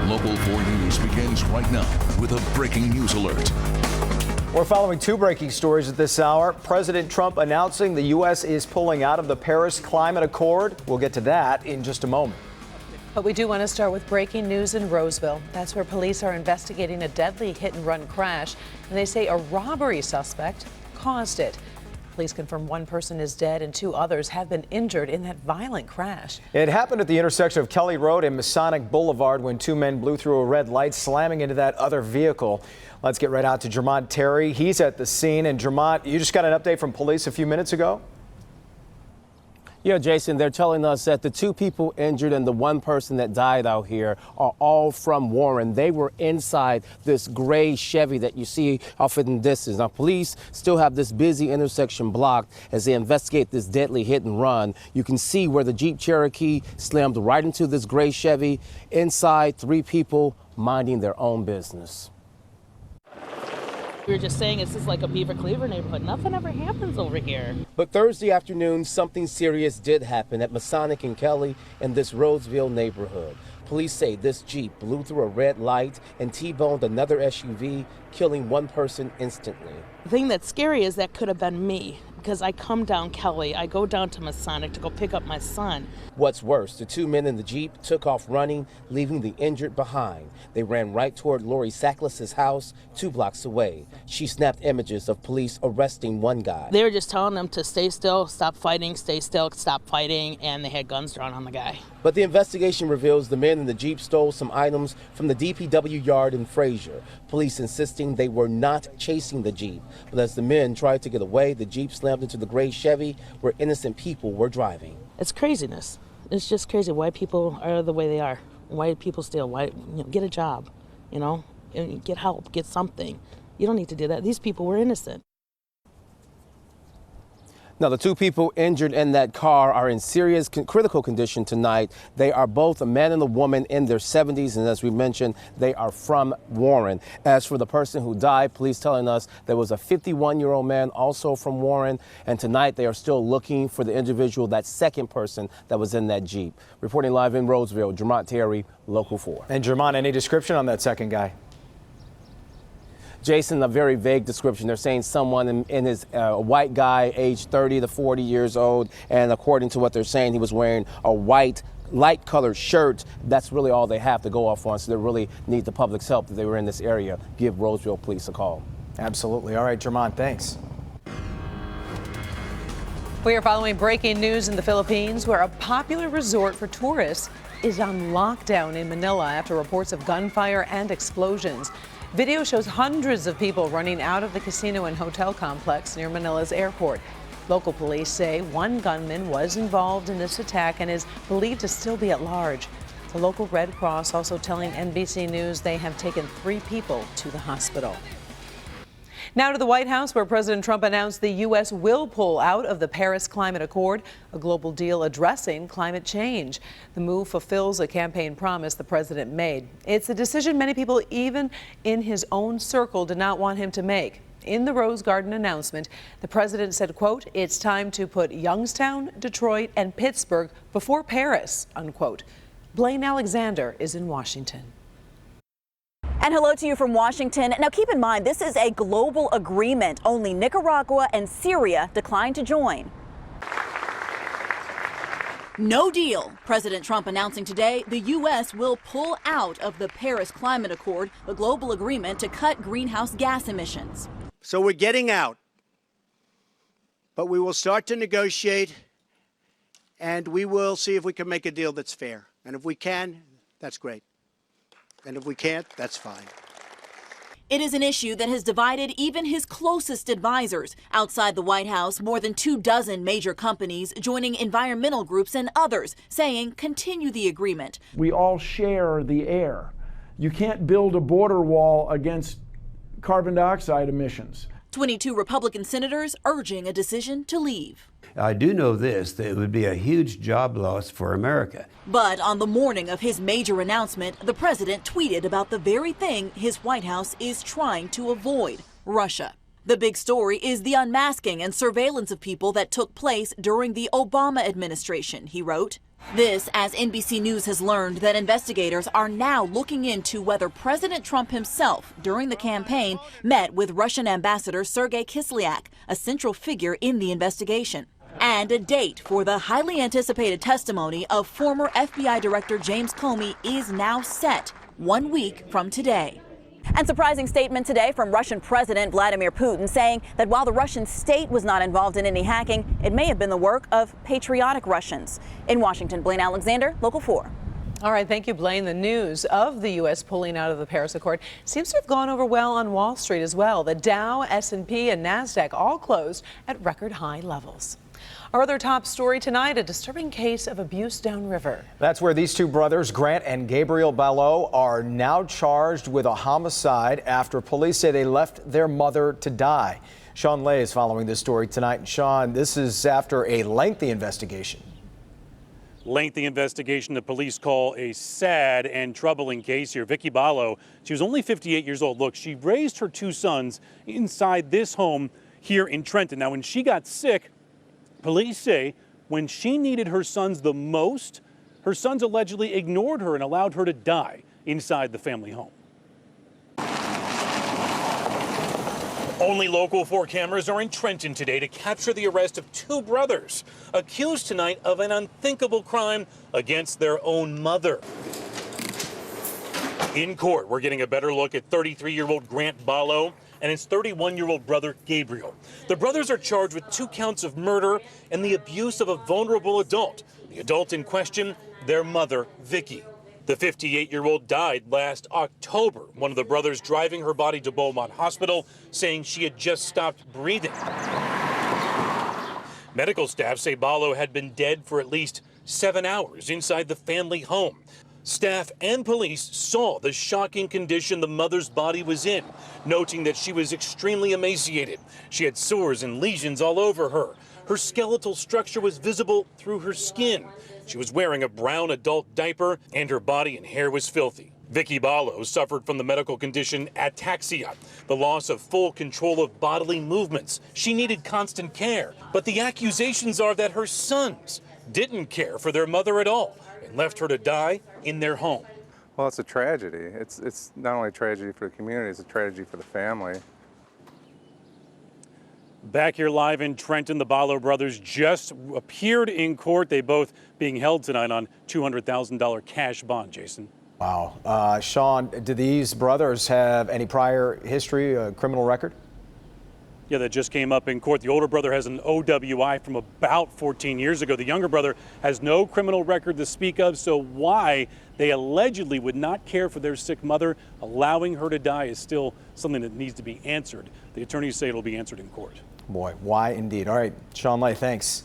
Local 4 News begins right now with a breaking news alert. We're following two breaking stories at this hour. President Trump announcing the U.S. is pulling out of the Paris Climate Accord. We'll get to that in just a moment. But we do want to start with breaking news in Roseville. That's where police are investigating a deadly hit-and-run crash, and they say a robbery suspect caused it. Police confirm one person is dead and two others have been injured in that violent crash. It happened at the intersection of Kelly Road and Masonic Boulevard when two men blew through a red light, slamming into that other vehicle. Let's get right out to Jermont Terry. He's at the scene. And Jermont, you just got an update from police a few minutes ago? Yeah, Jason, they're telling us that the two people injured and the one person that died out here are all from Warren. They were inside this gray Chevy that you see off in the distance. Now, police still have this busy intersection blocked as they investigate this deadly hit and run. You can see where the Jeep Cherokee slammed right into this gray Chevy. Inside, three people minding their own business. We were just saying, it's just like a Beaver Cleaver neighborhood. Nothing ever happens over here. But Thursday afternoon, something serious did happen at Masonic and Kelly in this Roseville neighborhood. Police say this Jeep blew through a red light and T-boned another SUV, killing one person instantly. The thing that's scary is that could have been me, because I come down Kelly, I go down to Masonic to go pick up my son. What's worse, the two men in the Jeep took off running, leaving the injured behind. They ran right toward Lori Sacklis's house 2 blocks away. She snapped images of police arresting one guy. They were just telling them to stay still, stop fighting, stay still, stop fighting, and they had guns drawn on the guy. But the investigation reveals the men in the Jeep stole some items from the DPW yard in Frazier. Police insisting they were not chasing the Jeep. But as the men tried to get away, the Jeep slammed into the gray Chevy where innocent people were driving. It's craziness. It's just crazy why people are the way they are. Why people steal? Why, get a job, and get help, get something. You don't need to do that. These people were innocent. Now, the two people injured in that car are in serious critical condition tonight. They are both a man and a woman in their 70s, and as we mentioned, they are from Warren. As for the person who died, police telling us there was a 51-year-old man also from Warren, and tonight they are still looking for the individual, that second person that was in that Jeep. Reporting live in Roseville, Jermont Terry, Local 4. And Jermont, any description on that second guy? Jason, a very vague description. They're saying someone in his white guy, age 30 to 40 years old, and according to what they're saying, he was wearing a white, light-colored shirt. That's really all they have to go off on, so they really need the public's help that they were in this area. Give Roseville Police a call. Absolutely. All right, Jermont, thanks. We are following breaking news in the Philippines, where a popular resort for tourists is on lockdown in Manila after reports of gunfire and explosions. Video shows hundreds of people running out of the casino and hotel complex near Manila's airport. Local police say one gunman was involved in this attack and is believed to still be at large. The local Red Cross also telling NBC News they have taken 3 people to the hospital. Now to the White House, where President Trump announced the U.S. will pull out of the Paris Climate Accord, a global deal addressing climate change. The move fulfills a campaign promise the president made. It's a decision many people, even in his own circle, did not want him to make. In the Rose Garden announcement, the president said, quote, "It's time to put Youngstown, Detroit, and Pittsburgh before Paris," unquote. Blaine Alexander is in Washington. And hello to you from Washington. Now keep in mind, this is a global agreement. Only Nicaragua and Syria declined to join. No deal. President Trump announcing today the U.S. will pull out of the Paris Climate Accord, a global agreement to cut greenhouse gas emissions. So we're getting out, but we will start to negotiate, and we will see if we can make a deal that's fair. And if we can, that's great. And if we can't, that's fine. It is an issue that has divided even his closest advisors. Outside the White House, more than 24 major companies joining environmental groups and others saying continue the agreement. We all share the air. You can't build a border wall against carbon dioxide emissions. 22 Republican senators urging a decision to leave. I do know this, that it would be a huge job loss for America. But on the morning of his major announcement, the president tweeted about the very thing his White House is trying to avoid: Russia. The big story is the unmasking and surveillance of people that took place during the Obama administration, he wrote. This as NBC News has learned that investigators are now looking into whether President Trump himself, during the campaign, met with Russian Ambassador Sergei Kislyak, a central figure in the investigation. And a date for the highly anticipated testimony of former FBI Director James Comey is now set, 1 week from today. And surprising statement today from Russian President Vladimir Putin saying that while the Russian state was not involved in any hacking, it may have been the work of patriotic Russians. In Washington, Blaine Alexander, Local 4. All right, thank you, Blaine. The news of the U.S. pulling out of the Paris Accord seems to have gone over well on Wall Street as well. The Dow, S&P, and NASDAQ all closed at record high levels. Our other top story tonight, a disturbing case of abuse downriver. That's where these two brothers, Grant and Gabriel Ballot, are now charged with a homicide after police say they left their mother to die. Sean Lay is following this story tonight. And Sean, this is after a lengthy investigation. Lengthy investigation the police call a sad and troubling case here. Vicky Ballot, she was only 58 years old. Look, she raised her two sons inside this home here in Trenton. Now, when she got sick, police say when she needed her sons the most, her sons allegedly ignored her and allowed her to die inside the family home. Only Local 4 cameras are in Trenton today to capture the arrest of two brothers accused tonight of an unthinkable crime against their own mother. In court, we're getting a better look at 33-year-old Grant Ballot and his 31-year-old brother, Gabriel. The brothers are charged with 2 counts of murder and the abuse of a vulnerable adult. The adult in question, their mother, Vicky. The 58-year-old died last October, one of the brothers driving her body to Beaumont Hospital, saying she had just stopped breathing. Medical staff say Ballot had been dead for at least 7 hours inside the family home. Staff and police saw the shocking condition the mother's body was in, noting that she was extremely emaciated. She had sores and lesions all over her. Her skeletal structure was visible through her skin. She was wearing a brown adult diaper, and her body and hair was filthy. Vicky Ballot suffered from the medical condition ataxia, the loss of full control of bodily movements. She needed constant care, but the accusations are that her sons didn't care for their mother at all and left her to die in their home. Well, it's a tragedy. It's not only a tragedy for the community, it's a tragedy for the family. Back here live in Trenton, the Ballot brothers just appeared in court. They both being held tonight on $200,000 cash bond, Jason. Wow. Sean, do these brothers have any prior history, a criminal record? Yeah, that just came up in court. The older brother has an OWI from about 14 years ago. The younger brother has no criminal record to speak of, so why they allegedly would not care for their sick mother, allowing her to die, is still something that needs to be answered. The attorneys say it'll be answered in court. Boy, why indeed. All right, Sean Lay, thanks.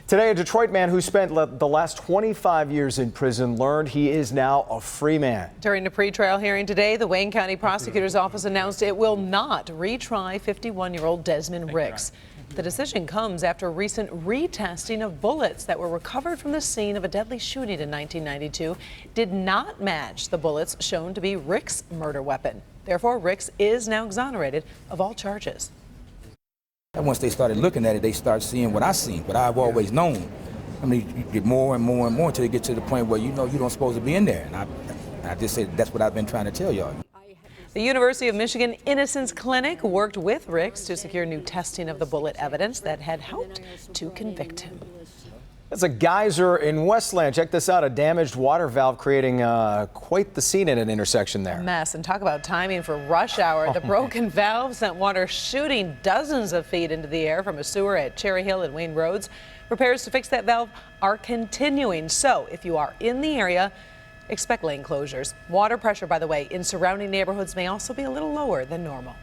Today, a Detroit man who spent the last 25 years in prison learned he is now a free man. During the pretrial hearing today, the Wayne County Prosecutor's Office announced it will not retry 51-year-old Desmond Ricks. The decision comes after recent retesting of bullets that were recovered from the scene of a deadly shooting in 1992 did not match the bullets shown to be Ricks' murder weapon. Therefore, Ricks is now exonerated of all charges. And once they started looking at it, they started seeing what I seen, what I've always known. I mean, you get more and more and more until you get to the point where you know you don't supposed to be in there. And I just said that's what I've been trying to tell y'all. The University of Michigan Innocence Clinic worked with Ricks to secure new testing of the bullet evidence that had helped to convict him. It's a geyser in Westland. Check this out, a damaged water valve creating quite the scene in an intersection there. A mess, and talk about timing for rush hour. The broken valve sent water shooting dozens of feet into the air from a sewer at Cherry Hill and Wayne Roads. Repairs to fix that valve are continuing, so if you are in the area, expect lane closures. Water pressure, by the way, in surrounding neighborhoods may also be a little lower than normal.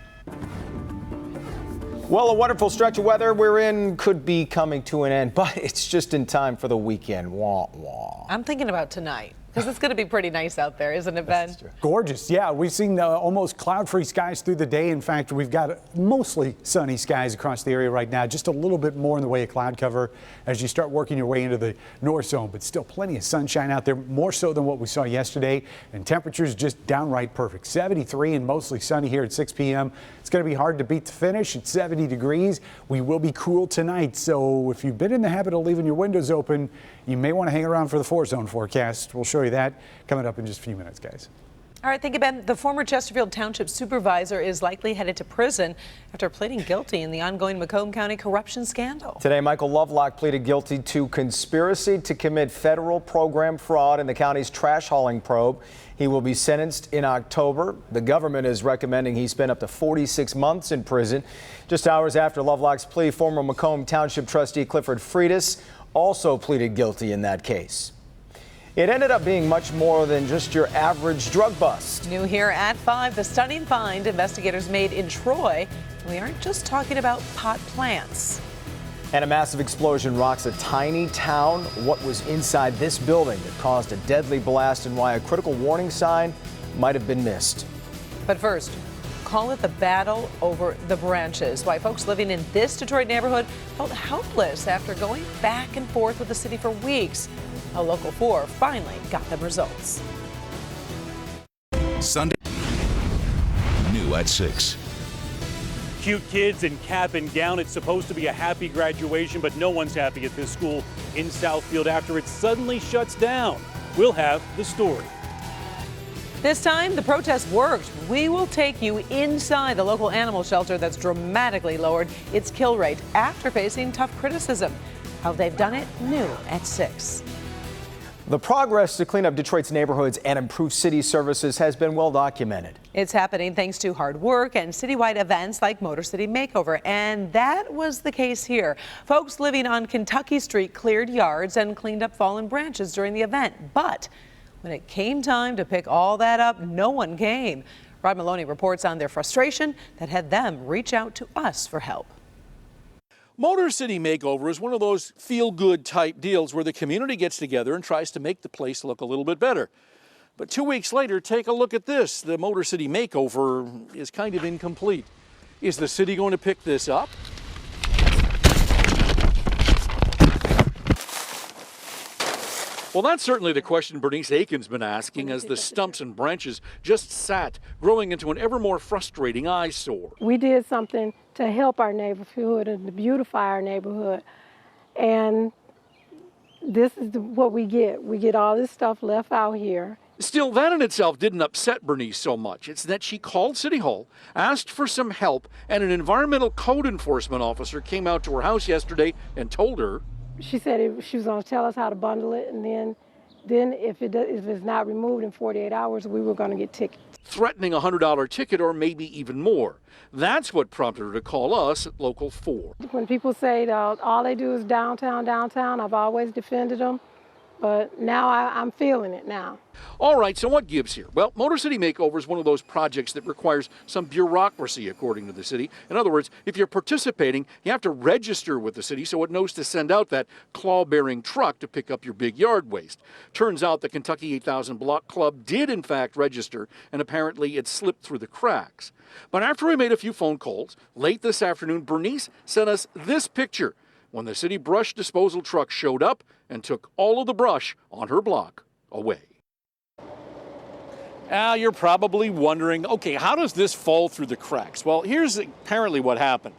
Well, a wonderful stretch of weather we're in could be coming to an end, but it's just in time for the weekend. Wah, wah. I'm thinking about tonight. Because it's going to be pretty nice out there, isn't it, Ben? Gorgeous. Yeah, we've seen almost cloud-free skies through the day. In fact, we've got mostly sunny skies across the area right now, just a little bit more in the way of cloud cover as you start working your way into the north zone, but still plenty of sunshine out there, more so than what we saw yesterday, and temperatures just downright perfect. 73 and mostly sunny here at 6 p.m. It's going to be hard to beat the finish at 70 degrees. We will be cool tonight, so if you've been in the habit of leaving your windows open, you may want to hang around for the 4-zone forecast. We'll show you that coming up in just a few minutes, guys. All right, thank you, Ben. The former Chesterfield Township supervisor is likely headed to prison after pleading guilty in the ongoing Macomb County corruption scandal. Today, Michael Lovelock pleaded guilty to conspiracy to commit federal program fraud in the county's trash hauling probe. He will be sentenced in October. The government is recommending he spend up to 46 months in prison. Just hours after Lovelock's plea, former Macomb Township trustee Clifford Freitas also pleaded guilty in that case. It ended up being much more than just your average drug bust. New here at 5, the stunning find investigators made in Troy. We aren't just talking about pot plants. And a massive explosion rocks a tiny town. What was inside this building that caused a deadly blast and why a critical warning sign might have been missed. But first, call it the battle over the branches. Why folks living in this Detroit neighborhood felt helpless after going back and forth with the city for weeks. A Local 4 finally got them results. Sunday, new at 6. Cute kids in cap and gown. It's supposed to be a happy graduation, but no one's happy at this school in Southfield after it suddenly shuts down. We'll have the story. This time, the protest worked. We will take you inside the local animal shelter that's dramatically lowered its kill rate after facing tough criticism. How they've done it, new at 6. The progress to clean up Detroit's neighborhoods and improve city services has been well documented. It's happening thanks to hard work and citywide events like Motor City Makeover, and that was the case here. Folks living on Kentucky Street cleared yards and cleaned up fallen branches during the event, but when it came time to pick all that up, no one came. Rod Maloney reports on their frustration that had them reach out to us for help. Motor City Makeover is one of those feel-good type deals where the community gets together and tries to make the place look a little bit better. But 2 weeks later, take a look at this. The Motor City Makeover is kind of incomplete. Is the city going to pick this up? Well, that's certainly the question Bernice Aiken's been asking as the stumps and branches just sat, growing into an ever more frustrating eyesore. We did something to help our neighborhood and to beautify our neighborhood, and this is what we get. We get all this stuff left out here. Still, that in itself didn't upset Bernice so much. It's that she called City Hall, asked for some help, and an environmental code enforcement officer came out to her house yesterday and told her. She said she was going to tell us how to bundle it, and then if it's not removed in 48 hours, we were going to get tickets. Threatening a $100 ticket or maybe even more. That's what prompted her to call us at Local 4. When people say all they do is downtown, I've always defended them, but now I'm feeling it now. All right, so what gives here? Well, Motor City Makeover is one of those projects that requires some bureaucracy, according to the city. In other words, if you're participating, you have to register with the city so it knows to send out that claw-bearing truck to pick up your big yard waste. Turns out the Kentucky 8000 Block Club did, in fact, register, and apparently it slipped through the cracks. But after we made a few phone calls, late this afternoon, Bernice sent us this picture when the city brush disposal truck showed up and took all of the brush on her block away. Now, you're probably wondering, okay, how does this fall through the cracks? Well, here's apparently what happened.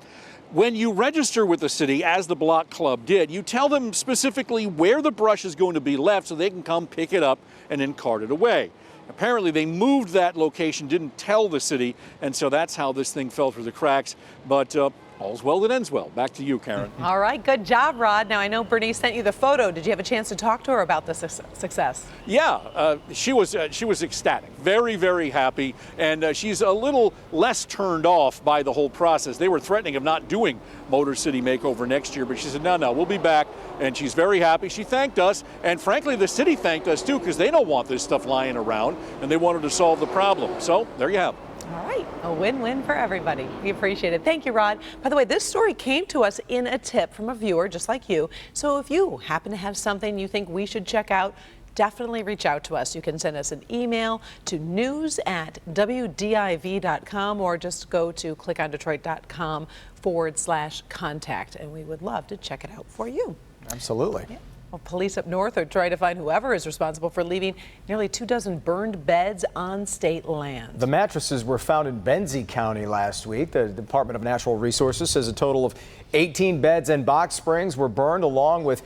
When you register with the city, as the Block Club did, you tell them specifically where the brush is going to be left so they can come pick it up and then cart it away. Apparently, they moved that location, didn't tell the city, and so that's how this thing fell through the cracks. But all's well that ends well. Back to you, Karen. All right, good job, Rod. Now, I know Bernice sent you the photo. Did you have a chance to talk to her about the success? Yeah, she was ecstatic, very, very happy, and she's a little less turned off by the whole process. They were threatening of not doing Motor City Makeover next year, but she said, no, we'll be back, and she's very happy. She thanked us, and frankly, the city thanked us too, because they don't want this stuff lying around, and they wanted to solve the problem. So there you have it. All right, a win-win for everybody. We appreciate it. Thank you, Rod. By the way, this story came to us in a tip from a viewer just like you. So if you happen to have something you think we should check out, definitely reach out to us. You can send us an email to news@wdiv.com or just go to clickondetroit.com/contact, and we would love to check it out for you. Absolutely. Yeah. Well, police up north are trying to find whoever is responsible for leaving nearly 24 burned beds on state land. The mattresses were found in Benzie County last week. The Department of Natural Resources says a total of 18 beds and box springs were burned, along with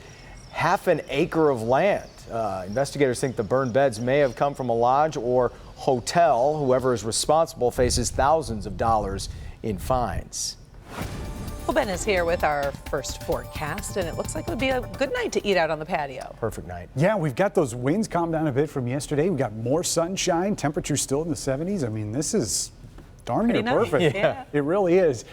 half an acre of land. Investigators think the burned beds may have come from a lodge or hotel. Whoever is responsible faces thousands of dollars in fines. Well, Ben is here with our first forecast, and it looks like it would be a good night to eat out on the patio. Perfect night. Yeah, we've got those winds calmed down a bit from yesterday. We've got more sunshine, temperatures still in the 70s. I mean, this is darn near perfect. Yeah. It really is.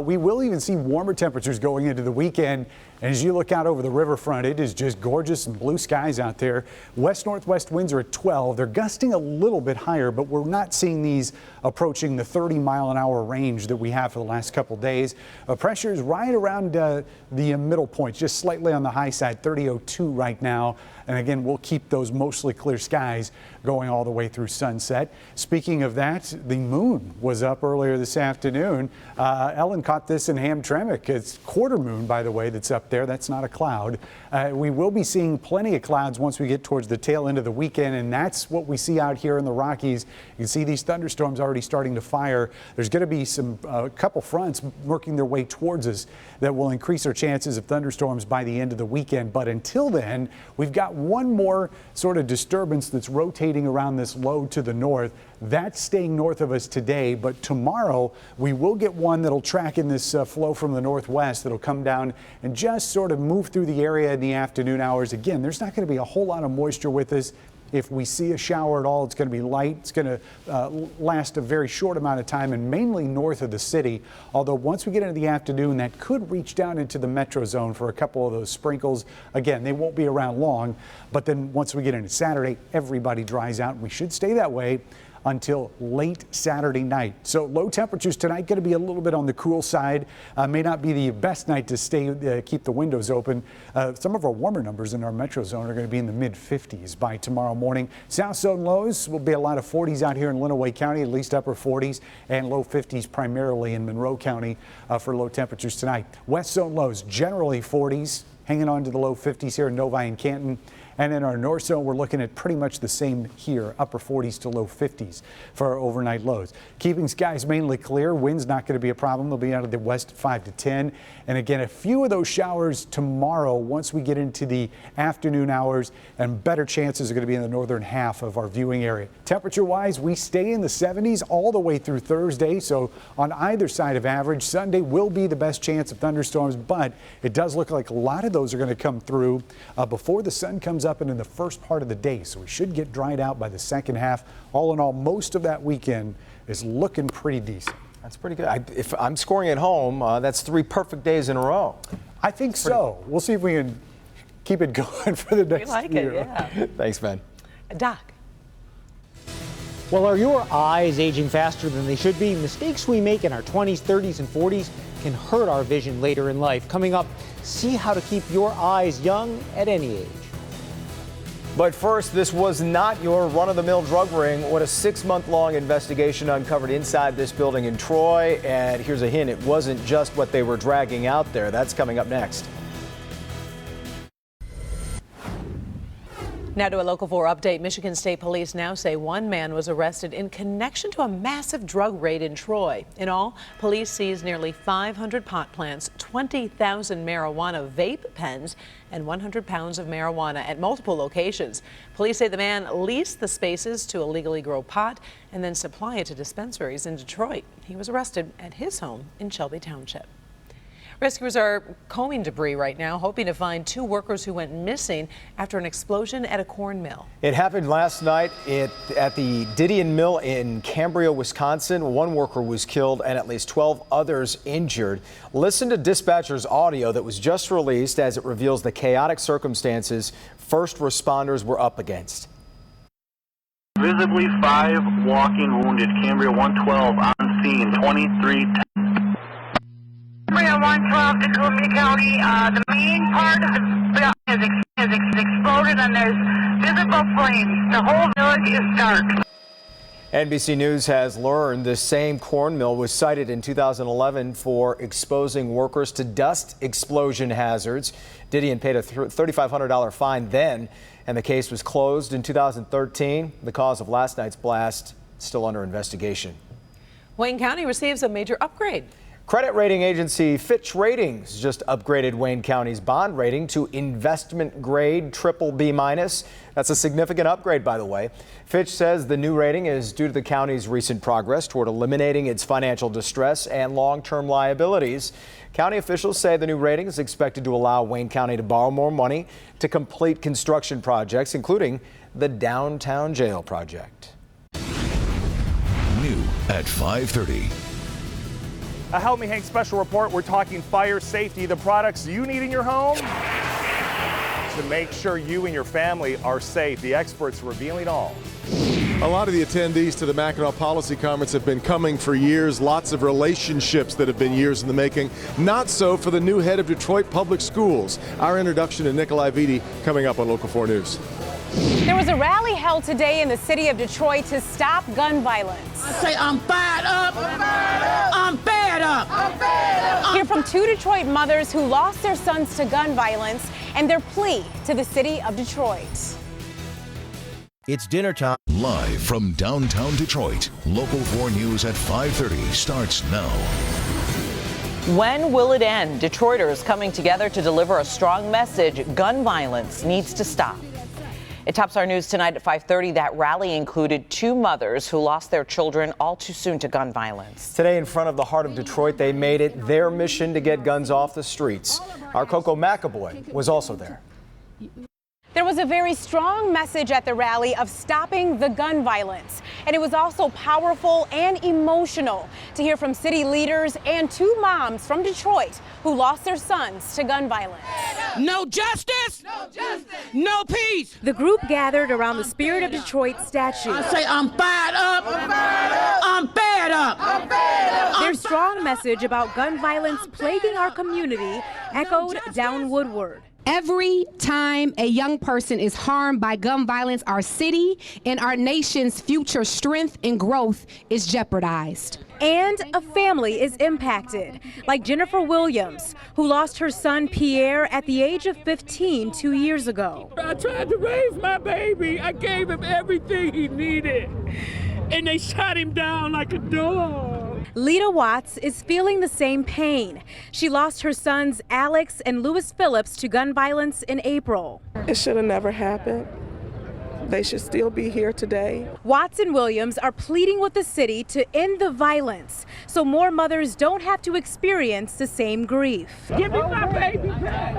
We will even see warmer temperatures going into the weekend. And as you look out over the riverfront, it is just gorgeous and blue skies out there. West-northwest winds are at 12. They're gusting a little bit higher, but we're not seeing these approaching the 30-mile-an-hour range that we have for the last couple days. Pressure is right around the middle point, just slightly on the high side, 30.02 right now. And again, we'll keep those mostly clear skies going all the way through sunset. Speaking of that, the moon was up earlier this afternoon. Ellen caught this in Hamtramck. It's quarter moon, by the way, that's up there. That's not a cloud. We will be seeing plenty of clouds once we get towards the tail end of the weekend, and that's what we see out here in the Rockies. You can see these thunderstorms already starting to fire. There's going to be a couple fronts working their way towards us that will increase our chances of thunderstorms by the end of the weekend. But until then, we've got one more sort of disturbance that's rotating around this low to the north. That's staying north of us today, but tomorrow we will get one that'll track in this flow from the northwest that'll come down and just sort of move through the area in the afternoon hours. Again, there's not going to be a whole lot of moisture with us. If we see a shower at all, it's going to be light. It's going to last a very short amount of time and mainly north of the city. Although once we get into the afternoon, that could reach down into the metro zone for a couple of those sprinkles. Again, they won't be around long, but then once we get into Saturday, everybody dries out, and we should stay that way until late Saturday night. So low temperatures tonight, going to be a little bit on the cool side. May not be the best night to keep the windows open. Some of our warmer numbers in our metro zone are going to be in the mid-50s by tomorrow morning. South zone lows will be a lot of 40s out here in Lenawee County, at least upper 40s, and low 50s primarily in Monroe County for low temperatures tonight. West zone lows generally 40s, hanging on to the low 50s here in Novi and Canton. And in our north zone, we're looking at pretty much the same here, upper 40s to low 50s for our overnight lows. Keeping skies mainly clear. Wind's not going to be a problem. They'll be out of the west at 5 to 10. And again, a few of those showers tomorrow once we get into the afternoon hours, and better chances are going to be in the northern half of our viewing area. Temperature-wise, we stay in the 70s all the way through Thursday. So on either side of average, Sunday will be the best chance of thunderstorms, but it does look like a lot of those are going to come through before the sun comes up and in the first part of the day. So we should get dried out by the second half. All in all, most of that weekend is looking pretty decent. That's pretty good. If I'm scoring at home, that's 3 perfect days in a row. I think so. We'll see if we can keep it going for the next We like year. it, yeah. Thanks, Ben. Doc. Well, are your eyes aging faster than they should be? Mistakes we make in our 20s, 30s, and 40s can hurt our vision later in life. Coming up, see how to keep your eyes young at any age. But first, this was not your run-of-the-mill drug ring. What a 6-month-long investigation uncovered inside this building in Troy. And here's a hint, it wasn't just what they were dragging out there. That's coming up next. Now to a Local 4 update. Michigan State Police now say one man was arrested in connection to a massive drug raid in Troy. In all, police seized nearly 500 pot plants, 20,000 marijuana vape pens, and 100 pounds of marijuana at multiple locations. Police say the man leased the spaces to illegally grow pot and then supply it to dispensaries in Detroit. He was arrested at his home in Shelby Township. Rescuers are combing debris right now, hoping to find 2 workers who went missing after an explosion at a corn mill. It happened last night at the Didion Mill in Cambria, Wisconsin. 1 worker was killed and at least 12 others injured. Listen to dispatcher's audio that was just released as it reveals the chaotic circumstances first responders were up against. Visibly 5 walking wounded. Cambria 112 on scene, 2310. Cambria 112 to Columbia County. The main part of the building is has exploded and there's visible flames. The whole village is dark. NBC News has learned the same corn mill was cited in 2011 for exposing workers to dust explosion hazards. Didion paid a $3,500 fine then, and the case was closed in 2013. The cause of last night's blast still under investigation. Wayne County receives a major upgrade. Credit rating agency Fitch Ratings just upgraded Wayne County's bond rating to investment grade BBB-. That's a significant upgrade, by the way. Fitch says the new rating is due to the county's recent progress toward eliminating its financial distress and long-term liabilities. County officials say the new rating is expected to allow Wayne County to borrow more money to complete construction projects, including the downtown jail project. New at 5:30. A Help Me Hank special report. We're talking fire safety, the products you need in your home to make sure you and your family are safe. The experts revealing all. A lot of the attendees to the Mackinac Policy Conference have been coming for years. Lots of relationships that have been years in the making. Not so for the new head of Detroit Public Schools. Our introduction to Nikolai Vitti coming up on Local 4 News. There was a rally held today in the city of Detroit to stop gun violence. I say I'm fired up. I'm fed up. I'm fed up. Hear from two Detroit mothers who lost their sons to gun violence and their plea to the city of Detroit. It's dinner time. Live from downtown Detroit, Local 4 News at 5:30 starts now. When will it end? Detroiters coming together to deliver a strong message. Gun violence needs to stop. It tops our news tonight at 5:30. That rally included two mothers who lost their children all too soon to gun violence. Today in front of the heart of Detroit, they made it their mission to get guns off the streets. Our Coco McAvoy was also there. There was a very strong message at the rally of stopping the gun violence. And it was also powerful and emotional to hear from city leaders and two moms from Detroit who lost their sons to gun violence. No justice. No justice. No peace. The group gathered around the Spirit of Detroit statue. I say I'm fired up. I'm fired up. I'm fed up. I'm fed up. Their strong message about gun violence plaguing our community echoed down Woodward. Every time a young person is harmed by gun violence, our city and our nation's future strength and growth is jeopardized. And a family is impacted, like Jennifer Williams, who lost her son Pierre at the age of 15 2 years ago. I tried to raise my baby. I gave him everything he needed. And they shot him down like a dog. Lita Watts is feeling the same pain. She lost her sons Alex and Lewis Phillips to gun violence in April. It should have never happened. They should still be here today. Watts and Williams are pleading with the city to end the violence so more mothers don't have to experience the same grief. Give me my baby back.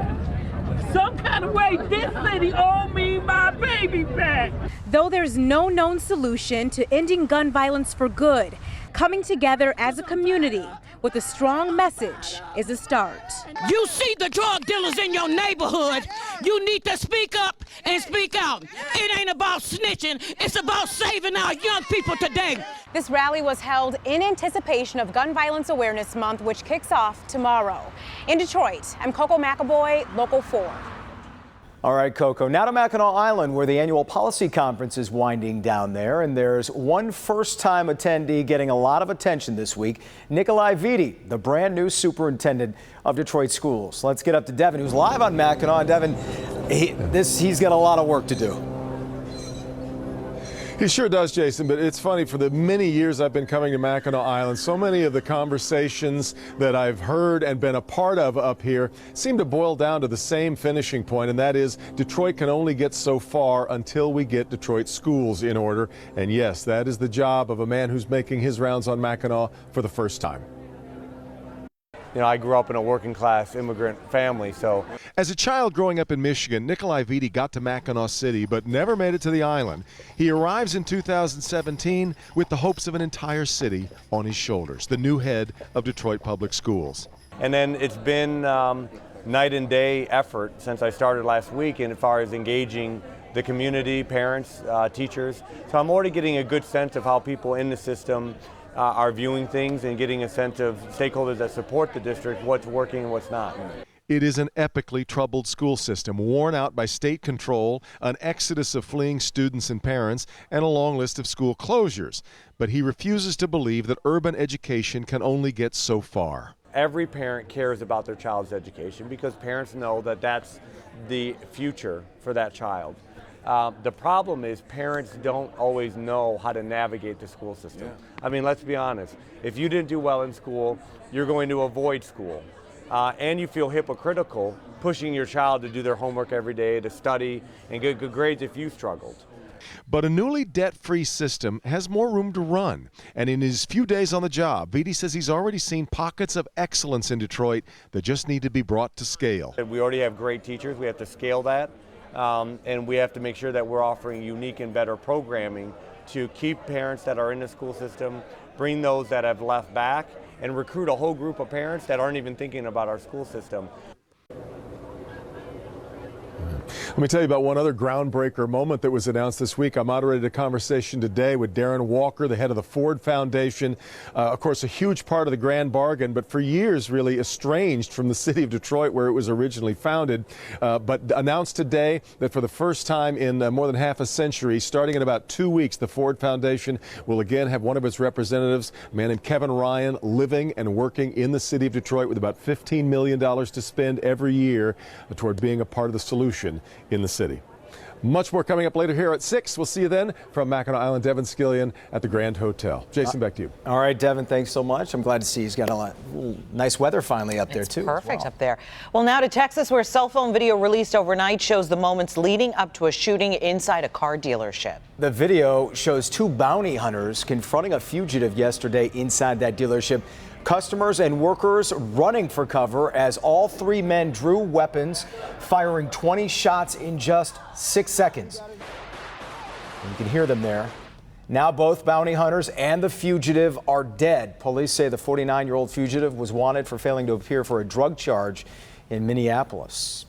Some kind of way this city owes me my baby back. Though there's no known solution to ending gun violence for good, coming together as a community with a strong message is a start. You see the drug dealers in your neighborhood, you need to speak up and speak out. It ain't about snitching, it's about saving our young people today. This rally was held in anticipation of Gun Violence Awareness Month, which kicks off tomorrow. In Detroit, I'm Coco McAvoy, Local 4. All right, Coco. Now to Mackinac Island, where the annual policy conference is winding down there. And there's one first-time attendee getting a lot of attention this week, Nikolai Vitti, the brand new superintendent of Detroit schools. Let's get up to Devin, who's live on Mackinac. Devin, he's got a lot of work to do. He sure does, Jason, but it's funny, for the many years I've been coming to Mackinac Island, so many of the conversations that I've heard and been a part of up here seem to boil down to the same finishing point, and that is Detroit can only get so far until we get Detroit schools in order. And yes, that is the job of a man who's making his rounds on Mackinac for the first time. You know, I grew up in a working class immigrant family, so. As a child growing up in Michigan, Nikolai Vitti got to Mackinac City but never made it to the island. He arrives in 2017 with the hopes of an entire city on his shoulders, the new head of Detroit Public Schools. And then it's been night and day effort since I started last week as far as engaging the community, parents, teachers. So I'm already getting a good sense of how people in the system are viewing things and getting a sense of stakeholders that support the district, what's working and what's not. It is an epically troubled school system, worn out by state control, an exodus of fleeing students and parents, and a long list of school closures. But he refuses to believe that urban education can only get so far. Every parent cares about their child's education because parents know that that's the future for that child. The problem is parents don't always know how to navigate the school system. I mean, let's be honest. If you didn't do well in school, you're going to avoid school. And you feel hypocritical pushing your child to do their homework every day, to study, and get good grades if you struggled. But a newly debt-free system has more room to run. And in his few days on the job, Vitti says he's already seen pockets of excellence in Detroit that just need to be brought to scale. We already have great teachers. We have to scale that. And we have to make sure that we're offering unique and better programming to keep parents that are in the school system, bring those that have left back, and recruit a whole group of parents that aren't even thinking about our school system. Let me tell you about one other groundbreaker moment that was announced this week. I moderated a conversation today with Darren Walker, the head of the Ford Foundation. Of course, a huge part of the grand bargain, but for years really estranged from the city of Detroit where it was originally founded. But announced today that for the first time in more than half a century, starting in about 2 weeks, the Ford Foundation will again have one of its representatives, a man named Kevin Ryan, living and working in the city of Detroit with about $15 million to spend every year toward being a part of the solution in the city. Much more coming up later here at 6. We'll see you then from Mackinac Island. Devin Skillion at the Grand Hotel. Jason, back to you. All right, Devin, thanks so much. I'm glad to see he's got a lot nice weather finally up there, too. Perfect up there. Well, now to Texas, where cell phone video released overnight shows the moments leading up to a shooting inside a car dealership. The video shows 2 bounty hunters confronting a fugitive yesterday inside that dealership. Customers and workers running for cover as all 3 men drew weapons, firing 20 shots in just 6 seconds. And you can hear them there. Now both bounty hunters and the fugitive are dead. Police say the 49-year-old fugitive was wanted for failing to appear for a drug charge in Minneapolis.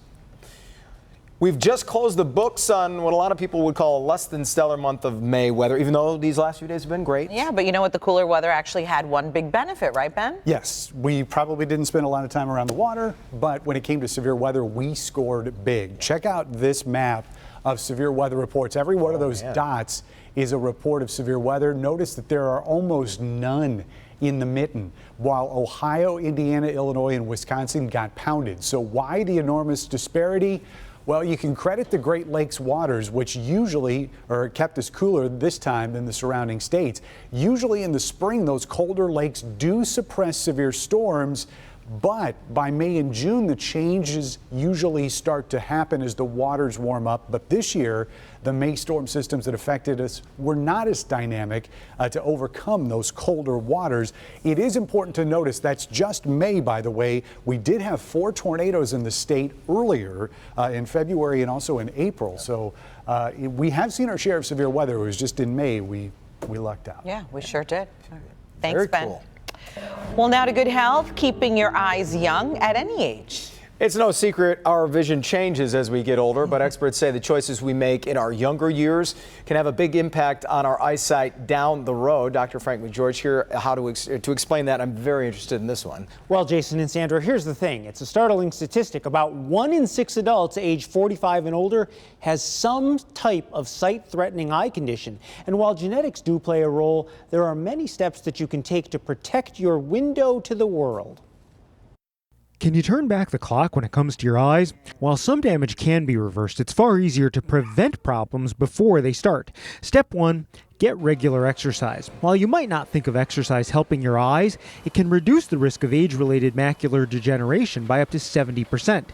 We've just closed the books on what a lot of people would call a less than stellar month of May weather, even though these last few days have been great. Yeah, but you know what? The cooler weather actually had one big benefit, right, Ben? Yes, we probably didn't spend a lot of time around the water, but when it came to severe weather, we scored big. Check out this map of severe weather reports. Every one of those dots is a report of severe weather. Notice that there are almost none in the mitten, while Ohio, Indiana, Illinois, and Wisconsin got pounded. So why the enormous disparity? Well, you can credit the Great Lakes waters, which usually are kept us cooler this time than the surrounding states. Usually in the spring, those colder lakes do suppress severe storms, but by May and June, the changes usually start to happen as the waters warm up. But this year, the May storm systems that affected us were not as dynamic to overcome those colder waters. It is important to notice that's just May, by the way. We did have 4 tornadoes in the state earlier in February and also in April. So we have seen our share of severe weather. It was just in May we lucked out. Yeah, we sure did. Thanks, Very Ben. cool. Well, now to good health, keeping your eyes young at any age. It's no secret our vision changes as we get older, but experts say the choices we make in our younger years can have a big impact on our eyesight down the road. Dr. Frank McGeorge here to explain that. I'm very interested in this one. Well, Jason and Sandra, here's the thing. It's a startling statistic. About 1 in 6 adults age 45 and older has some type of sight-threatening eye condition. And while genetics do play a role, there are many steps that you can take to protect your window to the world. Can you turn back the clock when it comes to your eyes? While some damage can be reversed, it's far easier to prevent problems before they start. Step 1, get regular exercise. While you might not think of exercise helping your eyes, it can reduce the risk of age-related macular degeneration by up to 70%.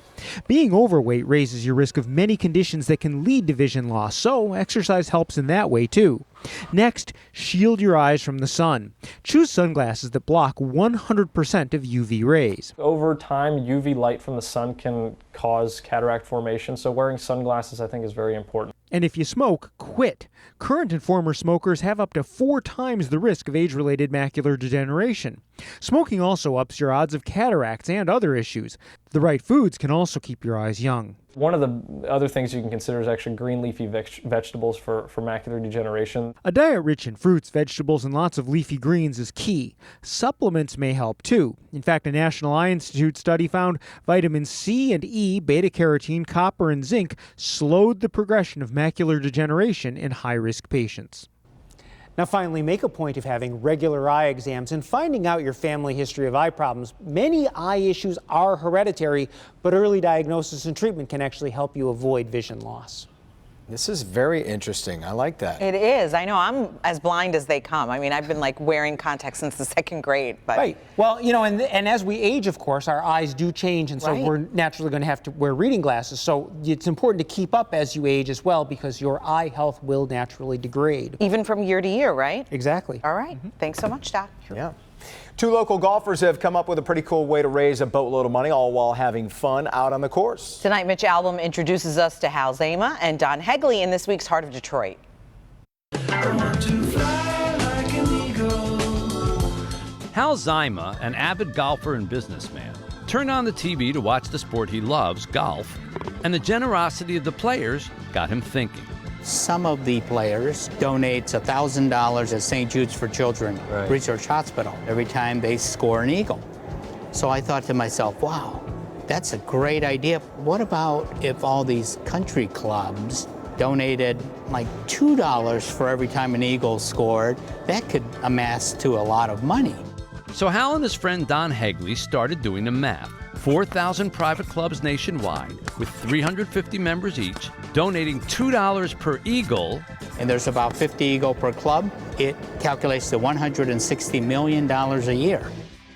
Being overweight raises your risk of many conditions that can lead to vision loss, so exercise helps in that way too. Next, shield your eyes from the sun. Choose sunglasses that block 100% of UV rays. Over time, UV light from the sun can cause cataract formation. So wearing sunglasses, I think, is very important. And if you smoke, quit. Current and former smokers have up to 4 times the risk of age-related macular degeneration. Smoking also ups your odds of cataracts and other issues. The right foods can also keep your eyes young. One of the other things you can consider is actually green leafy vegetables for macular degeneration. A diet rich in fruits, vegetables, and lots of leafy greens is key. Supplements may help too. In fact, a National Eye Institute study found vitamin C and E, beta-carotene, copper, and zinc slowed the progression of macular degeneration in high-risk patients. Now finally, make a point of having regular eye exams and finding out your family history of eye problems. Many eye issues are hereditary, but early diagnosis and treatment can actually help you avoid vision loss. This is very interesting. I like that. It is. I know. I'm as blind as they come. I mean, I've been like wearing contacts since the 2nd grade. But right. Well, you know, and as we age, of course, our eyes do change, and so we're naturally going to have to wear reading glasses. So it's important to keep up as you age as well, because your eye health will naturally degrade. Even from year to year, right? Exactly. All right. Thanks so much, Doc. Yeah. 2 local golfers have come up with a pretty cool way to raise a boatload of money, all while having fun out on the course. Tonight, Mitch Albom introduces us to Hal Zama and Don Hegley in this week's Heart of Detroit. Hal Zama, an avid golfer and businessman, turned on the TV to watch the sport he loves, golf, and the generosity of the players got him thinking. Some of the players donate $1,000 at St. Jude's for Children Research Hospital every time they score an eagle. So I thought to myself, wow, that's a great idea. What about if all these country clubs donated like $2 for every time an eagle scored? That could amass to a lot of money. So Hal and his friend Don Hegley started doing the math. 4,000 private clubs nationwide, with 350 members each, donating $2 per eagle. And there's about 50 eagle per club. It calculates to $160 million a year.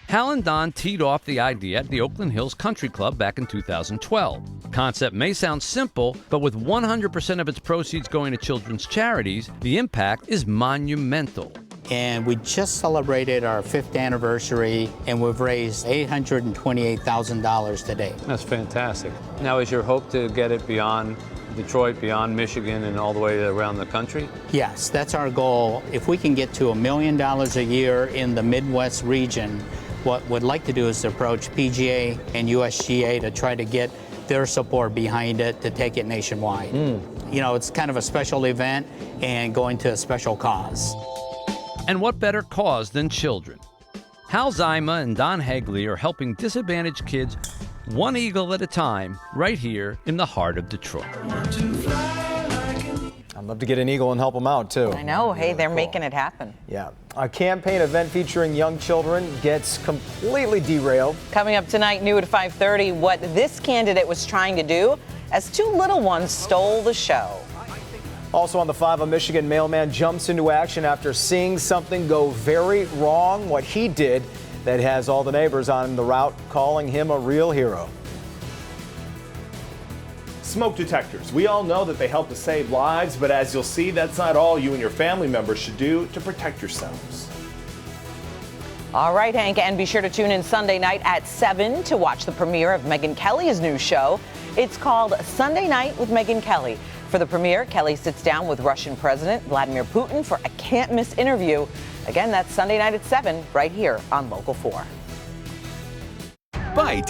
Hal and Don teed off the idea at the Oakland Hills Country Club back in 2012. The concept may sound simple, but with 100% of its proceeds going to children's charities, the impact is monumental. And we just celebrated our 5th anniversary, and we've raised $828,000 to date. That's fantastic. Now, is your hope to get it beyond Detroit, beyond Michigan, and all the way around the country? Yes, that's our goal. If we can get to $1 million a year in the Midwest region, what we'd like to do is approach PGA and USGA to try to get their support behind it to take it nationwide. You know, it's kind of a special event and going to a special cause. And what better cause than children? Hal Zama and Don Hegley are helping disadvantaged kids one eagle at a time right here in the heart of Detroit. I'd love to get an eagle and help them out, too. I know. Hey, they're making it happen. Yeah. A campaign event featuring young children gets completely derailed. Coming up tonight, new at 5:30, what this candidate was trying to do as 2 little ones stole the show. Also on the 5, a Michigan mailman jumps into action after seeing something go very wrong. What he did that has all the neighbors on the route calling him a real hero. Smoke detectors. We all know that they help to save lives, but as you'll see, that's not all you and your family members should do to protect yourselves. All right, Hank, and be sure to tune in Sunday night at 7 to watch the premiere of Megyn Kelly's new show. It's called Sunday Night with Megyn Kelly. For the premiere, Kelly sits down with Russian President Vladimir Putin for a can't-miss interview. Again, that's Sunday night at 7 right here on Local 4. Bite